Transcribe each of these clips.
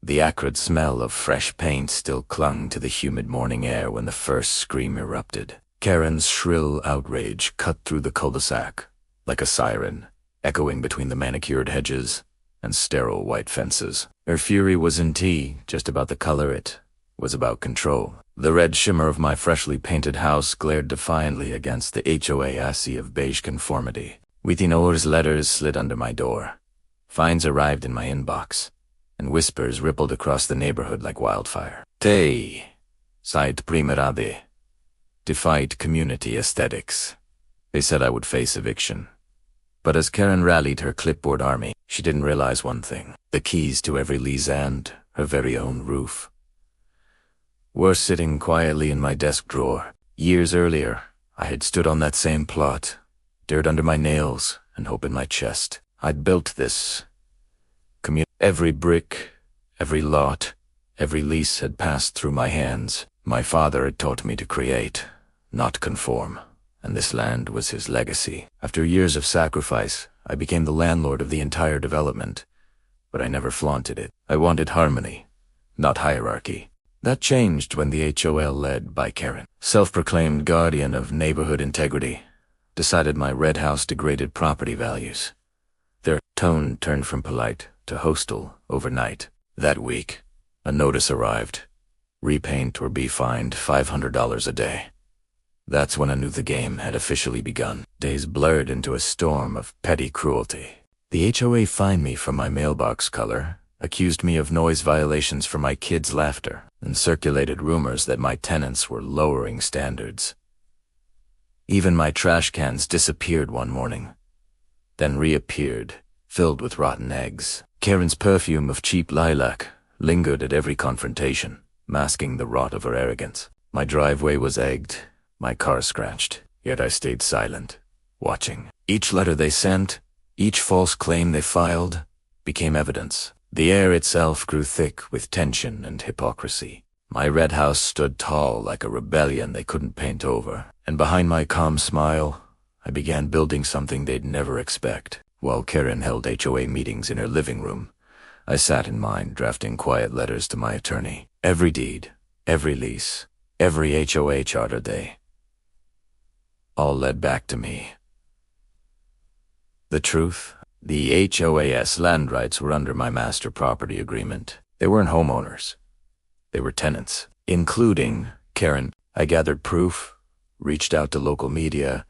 The acrid smell of fresh paint still clung to the humid morning air when the first scream erupted. Karen's shrill outrage cut through the cul-de-sac like a siren, echoing between the manicured hedges and sterile white fences. Her fury wasn't just about the color, it was about control. The red shimmer of my freshly painted house glared defiantly against the HOA sea of beige conformity. Within hours, letters slid under my door. Fines arrived in my inbox, and whispers rippled across the neighborhood like wildfire. Te side primerade defied community aesthetics. They said I would face eviction. But as Karen rallied her clipboard army, she didn't realize one thing: the keys to every lease and her very own roof were sitting quietly in my desk drawer. Years earlier, I had stood on that same plot, dirt under my nails and hope in my chest. I'd built this community. Every brick, every lot, every lease had passed through my hands. My father had taught me to create, not conform, and this land was his legacy. After years of sacrifice, I became the landlord of the entire development, but I never flaunted it. I wanted harmony, not hierarchy. That changed when the HOA, led by Karen, self-proclaimed guardian of neighborhood integrity, decided my red house degraded property values. Their tone turned from polite to hostile overnight. That week, a notice arrived: repaint or be fined $500 a day. That's when I knew the game had officially begun. Days blurred into a storm of petty cruelty. The HOA fined me for my mailbox color, accused me of noise violations for my kids' laughter, and circulated rumors that my tenants were lowering standards. Even my trash cans disappeared one morning, then reappeared, filled with rotten eggs. Karen's perfume of cheap lilac lingered at every confrontation, masking the rot of her arrogance. My driveway was egged, my car scratched, yet I stayed silent, watching. Each letter they sent, each false claim they filed, became evidence. The air itself grew thick with tension and hypocrisy. My red house stood tall like a rebellion they couldn't paint over, and behind my calm smile, I began building something they'd never expect. While Karen held HOA meetings in her living room, I sat in mine drafting quiet letters to my attorney. Every deed, every lease, every HOA charter day, all led back to me. The truth? The HOA's land rights were under my master property agreement. They weren't homeowners. They were tenants, including Karen. I gathered proof, reached out to local media,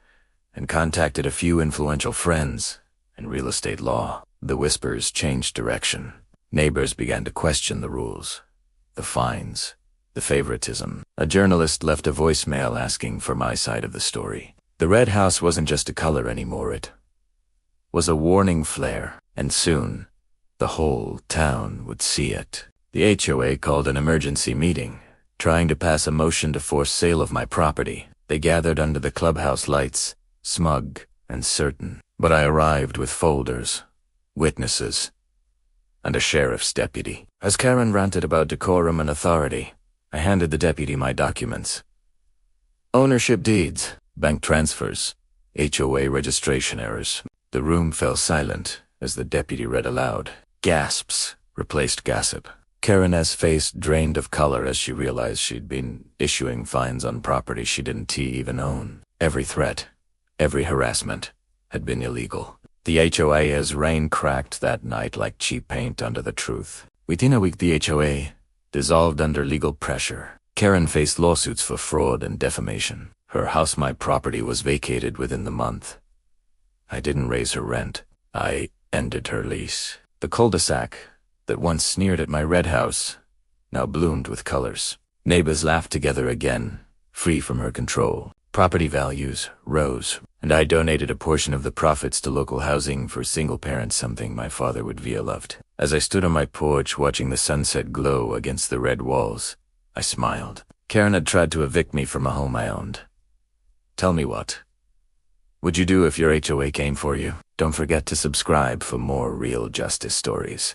and contacted a few influential friends in real estate law. The whispers changed direction. Neighbors began to question the rules, the fines, the favoritism. A journalist left a voicemail asking for my side of the story. The red house wasn't just a color anymore, it was a warning flare, and soon the whole town would see it. The HOA called an emergency meeting, trying to pass a motion to force sale of my property. They gathered under the clubhouse lights, smug and certain. But I arrived with folders, witnesses, and a sheriff's deputy. As Karen ranted about decorum and authority, I handed the deputy my documents. Ownership deeds, bank transfers, HOA registration errors. The room fell silent as the deputy read aloud. Gasps replaced gossip. Karen's face drained of color as she realized she'd been issuing fines on property she didn't even own. Every threat, every harassment had been illegal. The HOA's reign cracked that night like cheap paint under the truth. Within a week, the HOA dissolved under legal pressure. Karen faced lawsuits for fraud and defamation. Her house, my property, was vacated within the month. I didn't raise her rent. I ended her lease. The cul-de-sac that once sneered at my red house now bloomed with colors. Neighbors laughed together again, free from her control. Property values rose, and I donated a portion of the profits to local housing for single parents, something my father would have loved. As I stood on my porch watching the sunset glow against the red walls, I smiled. Karen had tried to evict me from a home I owned. Tell me, what would you do if your HOA came for you? Don't forget to subscribe for more real justice stories.